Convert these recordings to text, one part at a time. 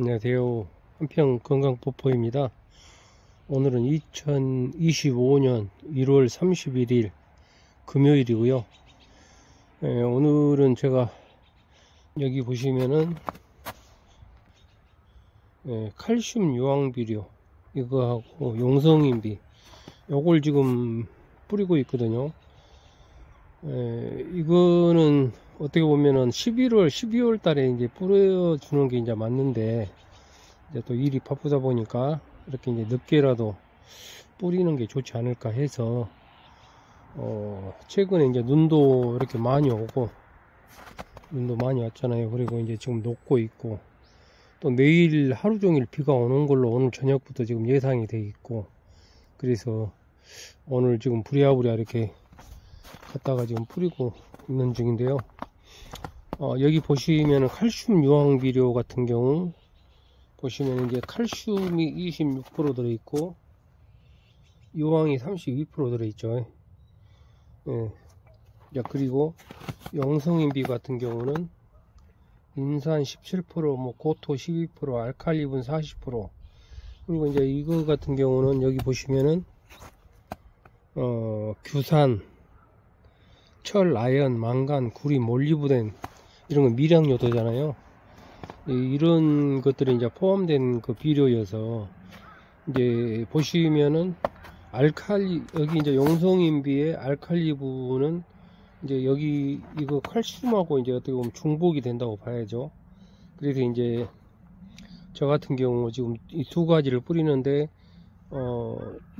안녕하세요. 한평 건강뽀뽀입니다. 오늘은 2025년 1월 31일 금요일이고요. 오늘은 제가 여기 보시면은 칼슘 유황비료 이거하고 용성인비 요걸 지금 뿌리고 있거든요. 이거는 어떻게 보면은 12월 달에 이제 뿌려주는 게 이제 맞는데, 이제 또 일이 바쁘다 보니까 이렇게 이제 늦게라도 뿌리는 게 좋지 않을까 해서, 최근에 이제 눈도 이렇게 많이 오고, 눈도 많이 왔잖아요. 그리고 이제 지금 녹고 있고, 또 내일 하루 종일 비가 오는 걸로 오늘 저녁부터 지금 예상이 돼 있고, 그래서 오늘 지금 부랴부랴 이렇게 갖다가 지금 뿌리고 있는 중인데요. 여기 보시면은 칼슘 유황 비료 같은 경우 보시면 이제 칼슘이 26% 들어있고 유황이 32% 들어있죠. 그리고 영성인비 같은 경우는 인산 17%, 고토 12%, 알칼리분 40%. 그리고 이제 이거 같은 경우는 여기 보시면은 규산, 철, 아연, 망간, 구리, 몰리브덴 이런 건 미량 요소잖아요. 이런 것들이 이제 포함된 그 비료여서 이제 보시면은 여기 이제 용성인비의 알칼리 부분은 이제 여기 이거 칼슘하고 이제 어떻게 보면 중복이 된다고 봐야죠. 그래서 이제 저 같은 경우 지금 이 두 가지를 뿌리는데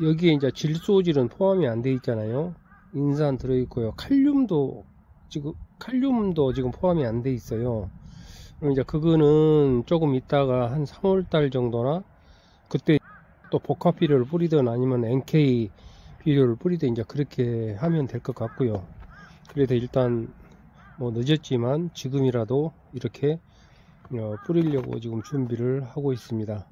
여기에 이제 질소질은 포함이 안 돼 있잖아요. 인산 들어있고요. 칼륨도 지금 포함이 안 돼 있어요. 그럼 이제 그거는 조금 있다가 한 3월달 정도나 그때 또 복합 비료를 뿌리든 아니면 NK 비료를 뿌리든 이제 그렇게 하면 될 것 같고요. 그래서 일단 뭐 늦었지만 지금이라도 이렇게 뿌리려고 지금 준비를 하고 있습니다.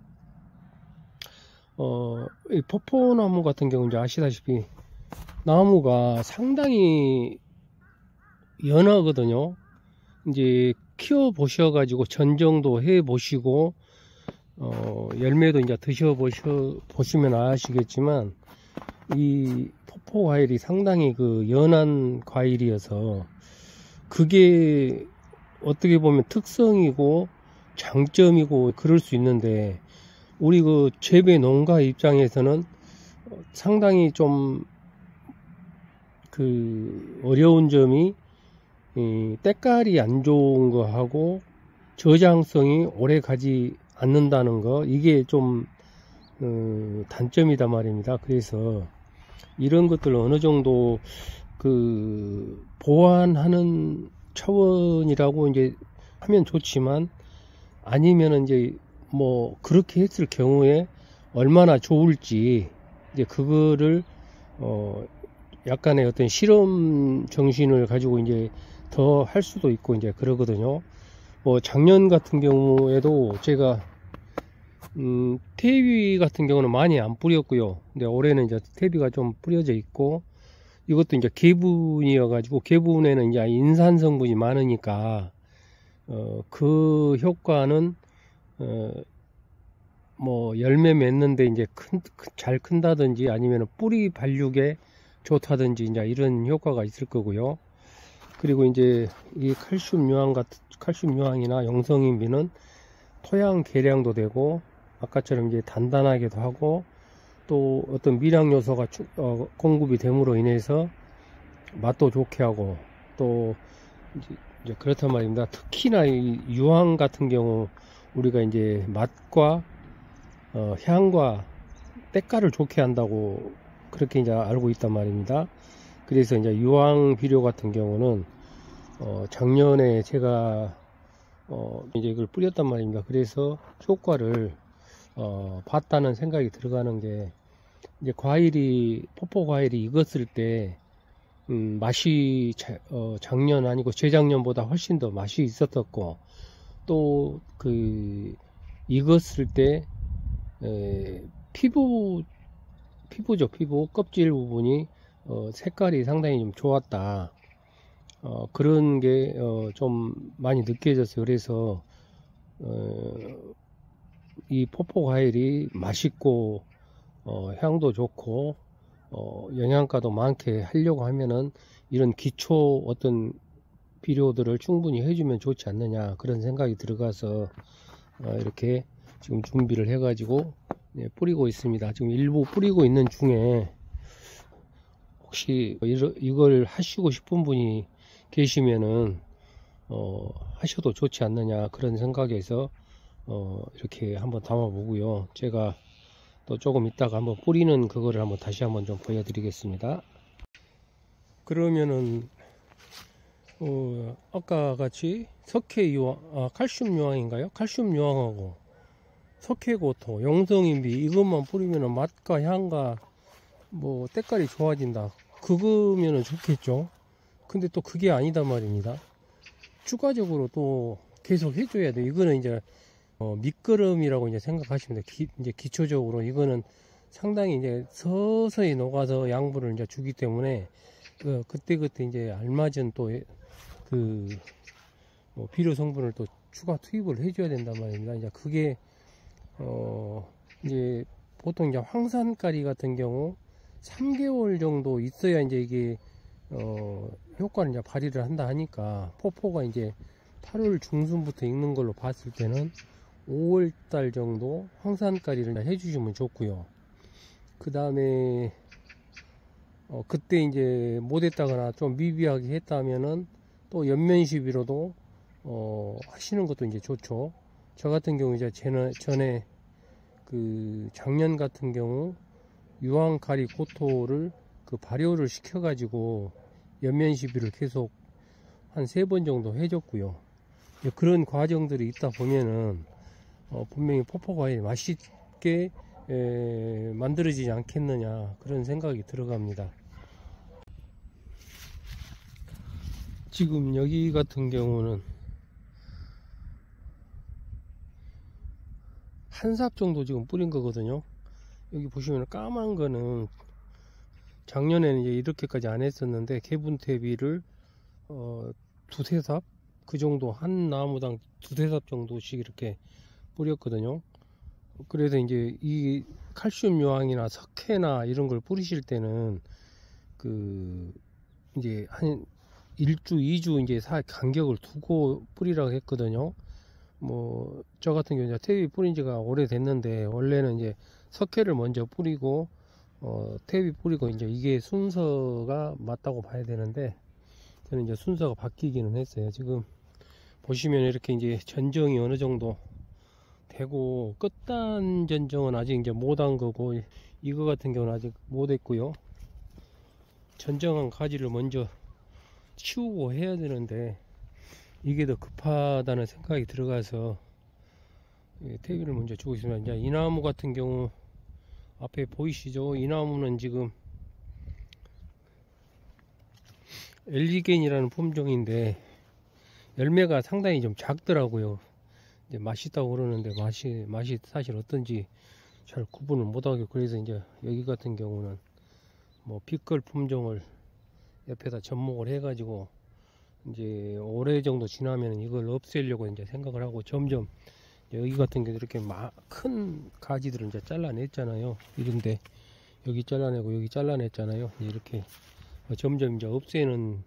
이 포포나무 같은 경우 이제 아시다시피 나무가 상당히 연하거든요. 이제 키워 보셔가지고 전정도 해 보시고 열매도 이제 드셔 보시면 아시겠지만 이 포포 과일이 상당히 그 연한 과일이어서 그게 어떻게 보면 특성이고 장점이고 그럴 수 있는데, 우리 그 재배 농가 입장에서는 상당히 좀 그 어려운 점이 때깔이 안 좋은 거하고 저장성이 오래 가지 않는다는 거, 이게 좀 단점이다 말입니다. 그래서 이런 것들을 어느 정도 그 보완하는 차원이라고 이제 하면 좋지만, 아니면 이제 뭐 그렇게 했을 경우에 얼마나 좋을지 이제 그거를 약간의 어떤 실험 정신을 가지고 이제 더 할 수도 있고 이제 그러거든요. 작년 같은 경우에도 제가 퇴비 같은 경우는 많이 안 뿌렸고요. 근데 올해는 이제 퇴비가 좀 뿌려져 있고, 이것도 이제 개분이어 가지고 개분에는 이제 인산 성분이 많으니까 그 효과는 뭐 열매 맺는데 이제 잘 큰다든지 아니면 뿌리 발육에 좋다든지 이제 이런 효과가 있을 거고요. 그리고 이제 이 칼슘 유황이나 용성인비는 토양 개량도 되고 아까처럼 이제 단단하게도 하고, 또 어떤 미량 요소가 공급이 됨으로 인해서 맛도 좋게 하고, 또 이제 그렇단 말입니다. 특히나 이 유황 같은 경우 우리가 이제 맛과 향과 때깔을 좋게 한다고 그렇게 이제 알고 있단 말입니다. 그래서 이제 유황 비료 같은 경우는 작년에 제가 이제 이걸 뿌렸단 말입니다. 그래서 효과를 봤다는 생각이 들어가는 게, 이제 포포 과일이 익었을 때 맛이 작년 아니고 재작년보다 훨씬 더 맛이 있었었고, 또 그 익었을 때 피부죠. 피부 껍질 부분이 색깔이 상당히 좀 좋았다. 그런 게 좀 많이 느껴졌어요. 그래서 이 포포 과일이 맛있고 향도 좋고 영양가도 많게 하려고 하면은 이런 기초 어떤 비료들을 충분히 해주면 좋지 않느냐, 그런 생각이 들어가서 이렇게 지금 준비를 해 가지고 뿌리고 있습니다. 지금 일부 뿌리고 있는 중에 혹시 이걸 하시고 싶은 분이 계시면은 하셔도 좋지 않느냐, 그런 생각에서 이렇게 한번 담아 보고요. 제가 또 조금 있다가 한번 뿌리는 그거를 한번 다시 한번 좀 보여드리겠습니다. 그러면은 아까 같이 석회 유황, 칼슘 유황인가요? 칼슘 유황하고 석회고토, 영성인비 이것만 뿌리면은 맛과 향과 뭐 때깔이 좋아진다, 그거면은 좋겠죠. 근데 또 그게 아니다 말입니다. 추가적으로 또 계속 해줘야 돼. 이거는 이제 밑거름이라고 이제 생각하시면 돼. 이제 기초적으로 이거는 상당히 이제 서서히 녹아서 양분을 이제 주기 때문에 그때그때 이제 알맞은 또 비료 성분을 또 추가 투입을 해줘야 된단 말입니다. 이제 그게 이제 보통 이제 황산가리 같은 경우 3개월 정도 있어야 이제 이게 효과를 이제 발휘를 한다 하니까, 포포가 이제 8월 중순부터 익는 걸로 봤을 때는 5월달 정도 황산가리를 해주시면 좋고요. 그 다음에 그때 이제 못했다거나 좀 미비하게 했다면은 또 연면시비로도 하시는 것도 이제 좋죠. 저 같은 경우 이제 전에 그 작년 같은 경우 유황가리 고토를 발효를 시켜 가지고 연면시비를 계속 한 3번 정도 해줬고요. 그런 과정들이 있다 보면은 분명히 포포 과일이 맛있게 만들어지지 않겠느냐, 그런 생각이 들어갑니다. 지금 여기 같은 경우는 한 삽 정도 지금 뿌린 거거든요. 여기 보시면 까만 거는 작년에는 이제 이렇게까지 안 했었는데 개분태비를 두세 삽 그 정도, 한 나무당 두세 삽 정도씩 이렇게 뿌렸거든요. 그래서 이제 이 칼슘 요황이나 석회나 이런 걸 뿌리실 때는 이제 한 1주 2주 이제 간격을 두고 뿌리라고 했거든요. 뭐 저 같은 경우 이제 퇴비 뿌린 지가 오래됐는데, 원래는 이제 석회를 먼저 뿌리고 퇴비 뿌리고 이제 이게 순서가 맞다고 봐야 되는데, 저는 이제 순서가 바뀌기는 했어요. 지금 보시면 이렇게 이제 전정이 어느 정도 되고, 끝단 전정은 아직 이제 못한 거고, 이거 같은 경우는 아직 못했고요. 전정한 가지를 먼저 치우고 해야 되는데 이게 더 급하다는 생각이 들어가서 퇴비를 먼저 주고 있습니다. 이제 이 나무 같은 경우 앞에 보이시죠? 이 나무는 지금 엘리겐이라는 품종인데 열매가 상당히 좀 작더라고요. 이제 맛있다고 그러는데 맛이 사실 어떤지 잘 구분을 못하겠고, 그래서 이제 여기 같은 경우는 뭐 빛걸 품종을 옆에다 접목을 해 가지고 이제 올해 정도 지나면 이걸 없애려고 이제 생각을 하고, 점점 여기 같은 경우 이렇게 큰 가지들을 이제 잘라냈잖아요. 이런데 여기 잘라내고 여기 잘라냈잖아요. 이렇게 점점 이제 없애는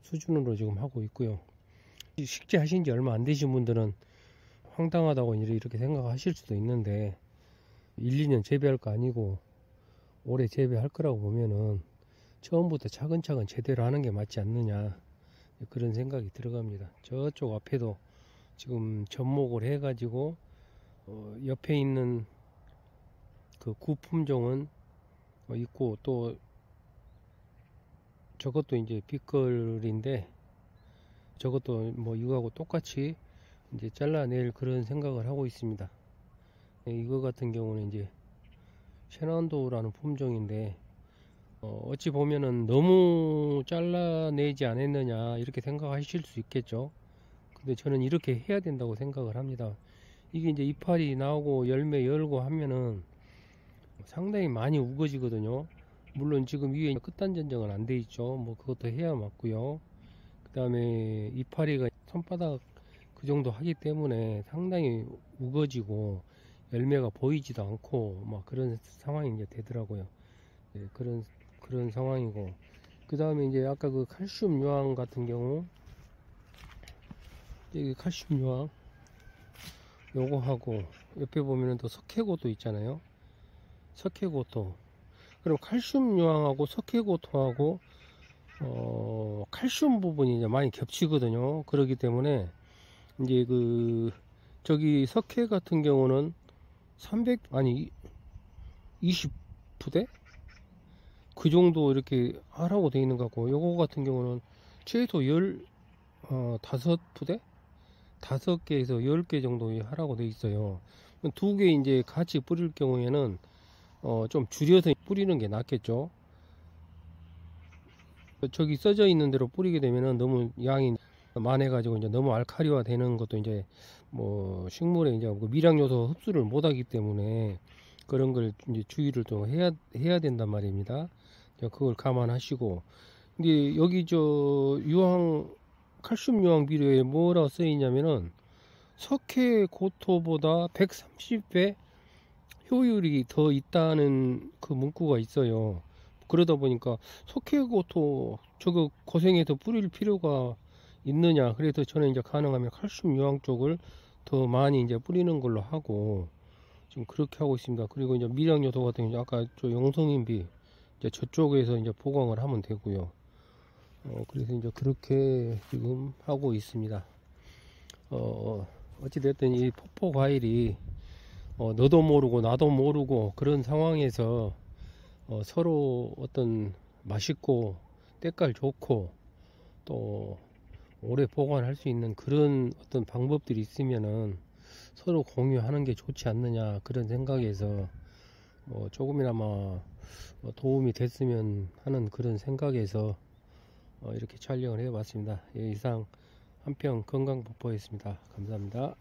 수준으로 지금 하고 있고요. 식재하신 지 얼마 안 되신 분들은 황당하다고 이렇게 생각하실 수도 있는데, 1, 2년 재배할 거 아니고 올해 재배할 거라고 보면은 처음부터 차근차근 제대로 하는 게 맞지 않느냐, 그런 생각이 들어갑니다. 저쪽 앞에도 지금 접목을 해 가지고 옆에 있는 그 구품종은 있고, 또 저것도 이제 빛걸인데 저것도 뭐 이거하고 똑같이 이제 잘라낼 그런 생각을 하고 있습니다. 이거 같은 경우는 이제 셰난도라는 품종인데 어찌 보면은 너무 잘라내지 않았느냐 이렇게 생각하실 수 있겠죠. 근데 저는 이렇게 해야 된다고 생각을 합니다. 이게 이제 이파리 나오고 열매 열고 하면은 상당히 많이 우거지거든요. 물론 지금 위에 끝단 전정은 안 돼 있죠. 뭐 그것도 해야 맞고요. 그 다음에 이파리가 손바닥 그 정도 하기 때문에 상당히 우거지고, 열매가 보이지도 않고 막 그런 상황이 이제 되더라고요. 예, 그런 상황이고, 그 다음에 이제 아까 그 칼슘 요황 같은 경우, 여기 칼슘 요황 요거 하고 옆에 보면은 또 석회고토 있잖아요. 석회고토. 그럼 칼슘 요황하고 석회고토하고 칼슘 부분이 이제 많이 겹치거든요. 그렇기 때문에 이제 그 저기 석회 같은 경우는 20부대 그 정도 이렇게 하라고 되어 있는 것 같고, 요거 같은 경우는 최소 5부대 5개에서 10개 정도 하라고 되어 있어요. 두 개 이제 같이 뿌릴 경우에는 좀 줄여서 뿌리는 게 낫겠죠. 저기 써져 있는 대로 뿌리게 되면은 너무 양이 많아 가지고 이제 너무 알칼리화 되는 것도 이제 뭐 식물에 이제 미량 요소 흡수를 못 하기 때문에 그런 걸 이제 주의를 또 해야 된단 말입니다. 그걸 감안하시고, 근데 여기 저 유황 칼슘 유황 비료에 뭐라고 써 있냐면은 석회 고토보다 130배 효율이 더 있다는 그 문구가 있어요. 그러다 보니까 석회 고토 저거 고생해서 뿌릴 필요가 있느냐. 그래서 저는 이제 가능하면 칼슘 유황 쪽을 더 많이 이제 뿌리는 걸로 하고 지금 그렇게 하고 있습니다. 그리고 이제 미량 요소 같은 경우 아까 저 용성인비 이제 저쪽에서 이제 보강을 하면 되고요. 그래서 이제 그렇게 지금 하고 있습니다. 어찌됐든 이 포포 과일이 너도 모르고 나도 모르고 그런 상황에서 서로 어떤 맛있고 때깔 좋고 또 오래 보관할 수 있는 그런 어떤 방법들이 있으면은 서로 공유하는 게 좋지 않느냐, 그런 생각에서 조금이나마 도움이 됐으면 하는 그런 생각에서 이렇게 촬영을 해 봤습니다. 예, 이상 한평 건강폭포였습니다. 감사합니다.